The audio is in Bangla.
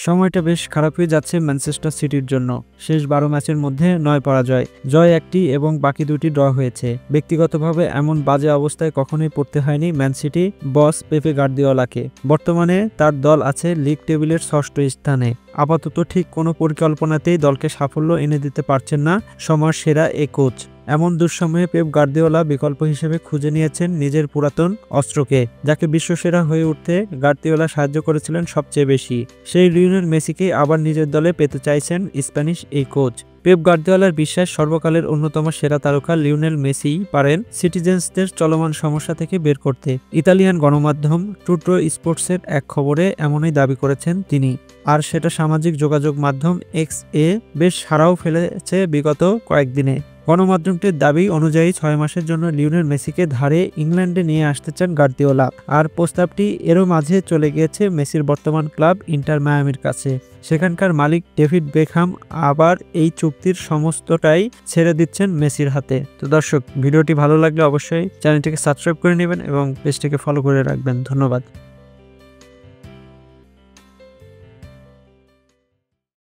সময়টা বেশ খারাপই যাচ্ছে ম্যানচেস্টার সিটির জন্য। শেষ ১২ ম্যাচের মধ্যে ৯ পরাজয়, জয় ১টি এবং বাকি ২টি ড্র হয়েছে। ব্যক্তিগতভাবে এমন বাজে অবস্থায় কখনোই পড়তে হয়নি ম্যান সিটি বস পেপে গার্দিওলাকে। বর্তমানে তার দল আছে লিগ টেবিলের ৬ষ্ঠ স্থানে। আপাতত ঠিক কোনো পরিকল্পনাতেই দলকে সাফল্য এনে দিতে পারছেন না সময়ের সেরা এ কোচ। এমন দুঃসময়ে পেপ গার্দিওলা বিকল্প হিসেবে খুঁজে নিয়েছেন নিজের পুরাতন অস্ত্রকে, যাকে বিশ্বসেরা হয়ে উঠতে গার্দিওলা সাহায্য করেছিলেন সবচেয়ে বেশি। সেই লিওনেল মেসিকেই আবার নিজের দলে পেতে চাইছেন স্প্যানিশ এই কোচ। পেপ গার্দিওলার বিশ্বাস সর্বকালের অন্যতম সেরা তারকা লিওনেল মেসিই পারেন সিটিজেন্সদের চলমান সমস্যা থেকে বের করতে। ইতালিয়ান গণমাধ্যম টুটো স্পোর্টসের এক খবরে এমনই দাবি করেছেন তিনি। আর সেটা সামাজিক যোগাযোগ মাধ্যম এক্স এ বেশ সাড়াও ফেলেছে বিগত কয়েকদিনে। গণমাধ্যমটির দাবি অনুযায়ী ৬ মাসের জন্য লিওনেল মেসিকে ধারে ইংল্যান্ডে নিয়ে আসতে চান গার্দিওলা। আর প্রস্তাবটি এরও মাঝে চলে গিয়েছে মেসির বর্তমান ক্লাব ইন্টার মায়ামির কাছে। সেখানকার মালিক ডেভিড বেকহাম আবার এই চুক্তির সমস্তটাই ছেড়ে দিচ্ছেন মেসির হাতে। তো দর্শক, ভিডিওটি ভালো লাগলে অবশ্যই চ্যানেলটিকে সাবস্ক্রাইব করে নেবেন এবং পেজটিকে ফলো করে রাখবেন। ধন্যবাদ।